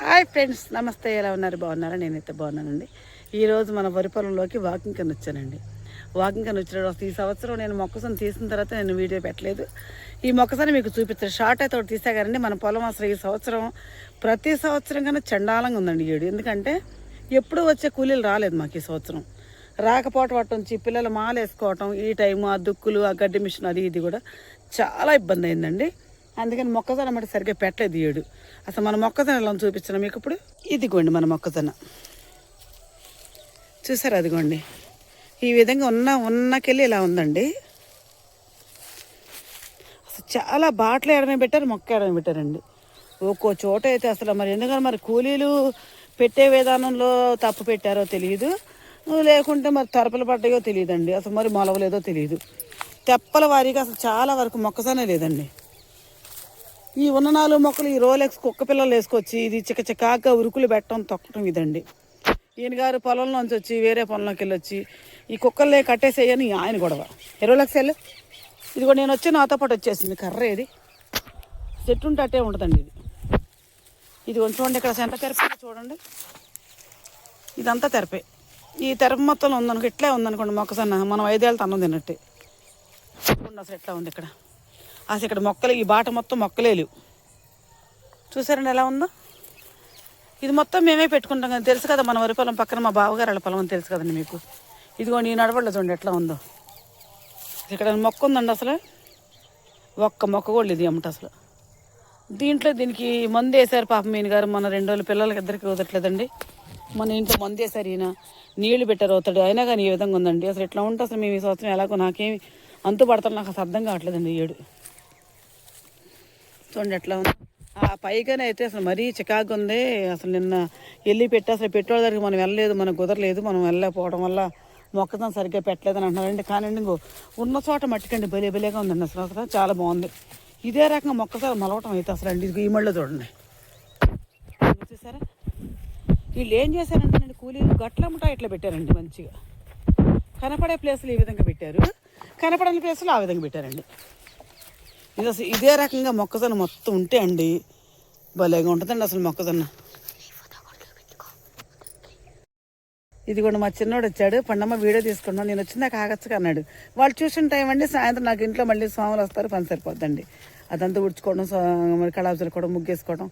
Hi friends, నమస్తే. ఎలా ఉన్నారు? బాగున్నారా? నేనైతే బాగున్నానండి. ఈరోజు మన వరి పొలంలోకి వాకింగ్ అని వచ్చానండి. వాకింగ్ అని వచ్చిన ఈ సంవత్సరం నేను మొక్కసొని తీసిన తర్వాత నేను వీడియో పెట్టలేదు. ఈ మొక్కసని మీకు చూపించారు. షార్ట్ అయితే ఒకటి తీసా కానీ మన పొలం అసలు ఈ సంవత్సరం ప్రతి సంవత్సరం కన్నా చండాలంగా ఉందండి ఏడు. ఎందుకంటే ఎప్పుడు వచ్చే కూలీలు రాలేదు మాకు ఈ సంవత్సరం. రాకపోవటం నుంచి పిల్లలు మాలు వేసుకోవటం, ఈ టైము ఆ దుక్కులు, ఆ గడ్డి మిషన్ అది ఇది కూడా చాలా ఇబ్బంది అయిందండి. అందుకని మొక్కజొన్న అన్నమాట సరిగ్గా పెట్టలేదు ఏడు. అసలు మన మొక్కజొన్న ఎలా చూపించాను మీకు ఇప్పుడు. ఇదిగోండి మన మొక్కజొన్న, చూసారు? అదిగోండి ఈ విధంగా ఉన్నకెళ్ళి ఇలా ఉందండి. అసలు చాలా బాటలు ఏడమే పెట్టారు, మొక్క ఏడమే పెట్టారండి. ఒక్కో చోట అయితే అసలు మరి ఎందుకంటే మరి కూలీలు పెట్టే విధానంలో తప్పు పెట్టారో తెలియదు, లేకుంటే మరి తరపులు పడ్డాయో తెలియదండి. అసలు మరి మొలవలేదో తెలియదు. తెప్పల వారీగా అసలు చాలా వరకు మొక్కజొన్న లేదండి. ఈ ఉన్న 4 మొక్కలు ఈ రోలెక్స్ కుక్క పిల్లలు వేసుకొచ్చి ఇది చిక్కగా ఉరుకులు పెట్టడం, తొక్కటం ఇదండి. ఈయన గారు పొలంలోంచి వచ్చి వేరే పొలంలోకి వెళ్ళి వచ్చి ఈ కుక్కలే కట్టేసేయని ఆయన గొడవ. రోలెక్స్ వెళ్ళు, ఇది కూడా నేను వచ్చి నాతో పాటు వచ్చేసింది. కర్ర ఇది చెట్టు ఉంటే అట్టే ఉంటుందండి. ఇది కొంచెం చూడండి, ఇక్కడ సెంటర్ తెరపే చూడండి, ఇదంతా తెరపే. ఈ తెరప మొత్తంలో ఉందనుకో, ఇట్లే ఉందనుకోండి మొక్కసన్న మనం 5 ఏళ్ళతో అన్నం తిన్నట్టే. చూడండి అసలు ఎట్లా ఉంది ఇక్కడ. అసలు ఇక్కడ మొక్కలు, ఈ బాట మొత్తం మొక్కలే లేవు. చూసారండి ఎలా ఉందో. ఇది మొత్తం మేమే పెట్టుకుంటాం కదా, తెలుసు కదా మన వరి పొలం పక్కన మా బావగారు వాళ్ళ పొలం అని తెలుసు కదండి మీకు. ఇదిగోండి ఈ నడవడలో చూడండి ఎట్లా ఉందో. ఇక్కడ మొక్క ఉందండి, అసలు ఒక్క మొక్క కూడా లేదు అమ్మట అసలు. దీనికి మందు వేసారు పాపం ఈయన గారు. మన 2 రోజులు పిల్లలకి ఇద్దరికి కుదరట్లేదండి. మన ఇంట్లో మందు వేసారు, ఈయన నీళ్లు పెట్టారు అవుతాడు. అయినా కానీ ఈ విధంగా ఉందండి. అసలు ఇట్లా ఉంటే అసలు మేము ఈ సంవత్సరం ఎలాగో నాకేమి అంతు పడతారు, నాకు అసలు అర్థం కావట్లేదండి ఈ ఏడు. చూడండి ఎట్లా ఉంది. ఆ పైగానే అయితే అసలు మరీ చికాకు ఉంది. అసలు నిన్న వెళ్ళి పెట్టి అసలు పెట్టుబడి దగ్గరికి మనం వెళ్ళలేదు, మనకు కుదరలేదు. మనం వెళ్ళకపోవడం వల్ల మొక్కజొన్న సరిగ్గా పెట్టలేదని అంటున్నారండి. కానీ ఉన్న చోట మట్టికండి బలేగా ఉందండి. అసలు చాలా బాగుంది. ఇదే రకంగా మొక్కజొన్న మలవటం అయితే అసలు అండి. ఈ మళ్ళీ చూడండి, చూసారా? వీళ్ళు ఏం చేశారంటేనండి, కూలీలు గట్లమ్మట ఇట్లా పెట్టారండి. మంచిగా కనపడే ప్లేసులు ఈ విధంగా పెట్టారు, కనపడని ప్లేసులు ఆ విధంగా పెట్టారండి. ఇది అసలు ఇదే రకంగా మొక్కజొన్న మొత్తం ఉంటే అండి భలేగా ఉంటుందండి అసలు మొక్కజొన్న. ఇది కూడా మా చిన్నోడు వచ్చాడు, పండమ్మ వీడియో తీసుకున్నాను, నేను వచ్చిందాక ఆగచ్చుగా అన్నాడు. వాళ్ళు చూసిన టైం అండి సాయంత్రం నాకు ఇంట్లో మళ్ళీ స్వాములు వస్తారు, పని సరిపోద్దండి. అదంతా ఉడుచుకోవడం, మరి కళాపు చల్లుకోవడం, ముగ్గేసుకోవడం,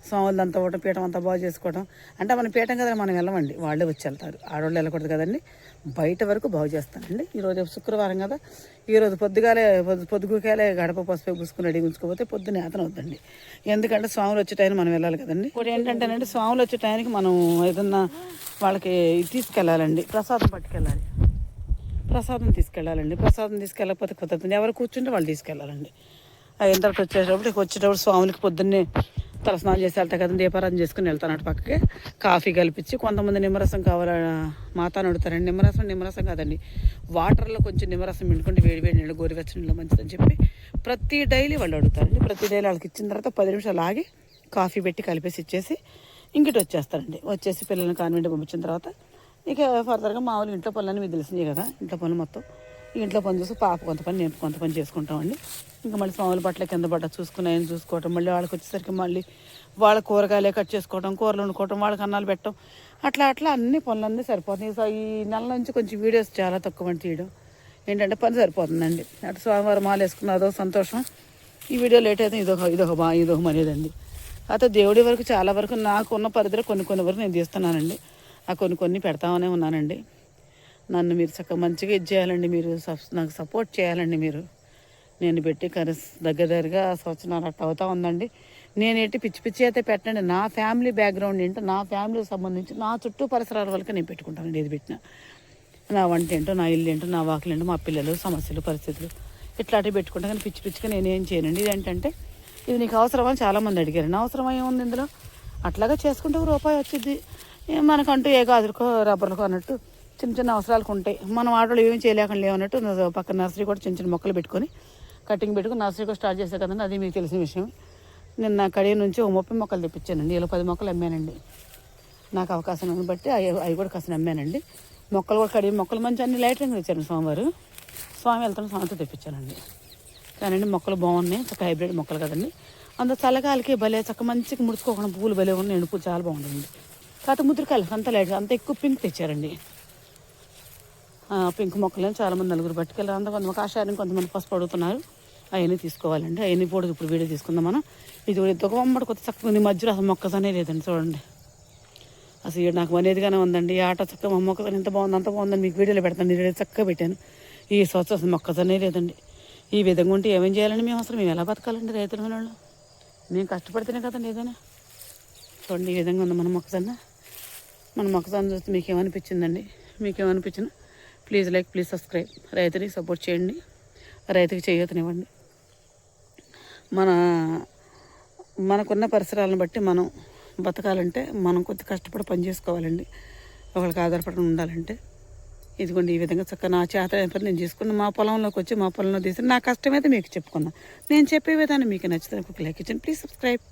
స్వాములంతా ఒకటి పీఠం అంతా బాగు చేసుకోవడం. అంటే మన పీఠం కదా మనం వెళ్ళమండి, వాళ్ళే వచ్చి వెళ్తారు. ఆడవాళ్ళు వెళ్ళకూడదు కదండి, బయట వరకు బాగు చేస్తానండి. ఈరోజు శుక్రవారం కదా, ఈరోజు పొద్దుగాలే గడప పసుపు పూసుకుని రెడీ ఉంచుకోకపోతే పొద్దున్న ఏతన అవుతుందండి. ఎందుకంటే స్వాములు వచ్చే టైం మనం వెళ్ళాలి కదండి. ఇప్పుడు ఏంటంటేనండి, స్వాములు వచ్చే టైంకి మనం ఏదన్నా వాళ్ళకి తీసుకెళ్ళాలండి, ప్రసాదం పట్టుకెళ్ళాలి. ప్రసాదం తీసుకెళ్ళకపోతే కుదరదు. ఎవరు కూర్చుంటే వాళ్ళు తీసుకెళ్ళాలండి. ఎంతకు వచ్చేటప్పుడు స్వాములకి పొద్దున్నే తలస్నానం చేసి వెళ్తా కదండి, దీపారాధన చేసుకుని వెళ్తాను అటు పక్కకి. కాఫీ కలిపించి, కొంతమంది నిమ్మరసం కావాలా మాతాను అడుగుతారండి. నిమ్మరసం కాదండి, వాటర్లో కొంచెం నిమ్మరసం పిండుకుంటే వేడి నీళ్ళు, గోరువెచ్చని నీళ్ళు మంచిదని చెప్పి ప్రతి డైలీ వాళ్ళు అడుగుతారండి. ప్రతి డైలీ వాళ్ళకి ఇచ్చిన తర్వాత 10 నిమిషాలు ఆగి కాఫీ పెట్టి కలిపేసి ఇచ్చేసి ఇంకటి వచ్చేస్తారండి. వచ్చేసి పిల్లల్ని కాన్వెంట్ పంపించిన తర్వాత ఇక ఫర్దర్గా మామూలు ఇంట్లో పనులన్నీ మీకు తెలిసినాయి కదా. ఇంట్లో పనులు మొత్తం ఇంట్లో పని చూసి పాప కొంత పని, నేను కొంత పని చేసుకుంటామండి. ఇంకా మళ్ళీ స్వాముల బట్టల కింద పడ్డ చూసుకున్నాయని చూసుకోవటం, మళ్ళీ వాళ్ళకి వచ్చేసరికి మళ్ళీ వాళ్ళ కూరగాయలే కట్ చేసుకోవడం, కూరలు వండుకోవటం, వాళ్ళకి అన్నాలు పెట్టడం, అట్లా అన్ని పనులన్నీ సరిపోతున్నాయి. సో ఈ నెల నుంచి కొంచెం వీడియోస్ చాలా తక్కువ తీయడం ఏంటంటే పని సరిపోతుందండి. అటు స్వామివారం మాల వేసుకున్న అదో సంతోషం, ఈ వీడియో లేట్ అయితే ఇదొక మనేదండి. అయితే దేవుడి వరకు చాలా వరకు నాకున్న పరిధిలో కొన్ని వరకు నేను తీస్తున్నానండి. ఆ కొన్ని పెడతామనే ఉన్నానండి. నన్ను మీరు చక్కగా మంచిగా ఇచ్చేయాలండి, మీరు నాకు సపోర్ట్ చేయాలండి. నేను పెట్టి దగ్గరగా సంవత్సరాలు అట్ట అవుతా ఉందండి. నేనేంటి పిచ్చి అయితే పెట్టండి. నా ఫ్యామిలీ బ్యాక్గ్రౌండ్ ఏంటో, నా ఫ్యామిలీకి సంబంధించి నా చుట్టూ పరిసరాల వరకు నేను పెట్టుకుంటానండి. ఏది పెట్టినా నా వంట ఏంటో, నా ఇల్లు ఏంటో, నా వాకిలు ఏంటో, మా పిల్లలు సమస్యలు పరిస్థితులు ఇట్లాంటివి పెట్టుకుంటాను. కానీ పిచ్చిగా నేనేం చేయనండి. ఇదేంటంటే ఇది నీకు అవసరమని చాలామంది అడిగారండి. అవసరం ఏముంది ఇందులో, అట్లాగా చేసుకుంటే ₹1 వచ్చింది మనకంటూ. ఏ గాజులకో రబ్బర్లకో అన్నట్టు చిన్న అవసరాలకు ఉంటాయి. మనం ఆటోలు ఏమీ చేయలేకుండా లేవన్నట్టు పక్కన నర్సరీ కూడా చిన్న మొక్కలు పెట్టుకొని కటింగ్ పెట్టుకుని నర్సరీ కూడా స్టార్ట్ చేసే కదండి. అది మీకు తెలిసిన విషయం. నిన్న కడియ నుంచి 30 మొక్కలు తెప్పించానండి. ఇలా 10 మొక్కలు అమ్మానండి. నాకు అవకాశం బట్టి అవి కూడా కాసిన అమ్మానండి. మొక్కలు కూడా కడియ మొక్కలు మంచి అన్ని లైటింగ్ ఇచ్చాను. స్వామి వెళ్తాను, స్వామితో తెప్పించానండి. కానీ మొక్కలు బాగున్నాయి, చక్క హైబ్రిడ్ మొక్కలు కదండి. అంత చల్లగాలికి భలే చక్క మంచిగా ముడుచుకోకుండా పూలు భలే ఉన్నాయి. ఎండు పూలు చాలా బాగుంటుంది. కాకపోతే ముద్రకాయలు అంత లైట్, అంత ఎక్కువ పింక్ తెచ్చారండి. పింక్ మొక్కలు చాలామంది నలుగురు పట్టుకెళ్ళారు. అంత కొంతమంది కాషాయం, కొంతమంది పసుపు అడుగుతున్నారు. అవన్నీ తీసుకోవాలండి. అవన్నీ కూడా ఇప్పుడు వీడియో తీసుకుందాం మనం. ఇది ఒక బొమ్మడి కొత్త చక్కగా ఉంది. మధ్యలో అసలు మొక్కజనే లేదండి చూడండి. అసలు నాకు అనేదిగానే ఉందండి. ఈ ఆట చక్కగా మొక్కజొన్న ఎంత బాగుంది, అంత బాగుందని మీకు వీడియోలో పెడతాను. నేను చక్కగా పెట్టాను. ఈ సంవత్సరం అసలు మొక్కజొనే లేదండి. ఈ విధంగా ఉంటే ఏమేం చేయాలండి మేము? అసలు మేము ఎలా బతకాలండి రైతుల వాళ్ళు? మేము కష్టపడితేనే కదండి ఏదైనా. చూడండి ఈ విధంగా ఉంది మన మొక్కజొన్న. మన మొక్కజొన్న చూస్తే మీకేమనిపించిందండి? మీకేమనిపించిన ప్లీజ్ లైక్, ప్లీజ్ సబ్స్క్రైబ్. రైతుకి సపోర్ట్ చేయండి, రైతుకి చేయతనివ్వండి. మనకున్న పరిసరాలను బట్టి మనం బతకాలంటే మనం కొద్ది కష్టపడి పని చేసుకోవాలండి. ఒకరికి ఆధారపడి ఉండాలంటే. ఇదిగోండి ఈ విధంగా చక్కగా నా చేత పని నేను చేసుకున్న మా పొలంలోకి వచ్చి మా పొలంలో తీసి నా కష్టమైతే మీకు చెప్పుకున్నా. నేను చెప్పే విధానం మీకు నచ్చితే ఒక లైక్ ఇచ్చండి. Please subscribe.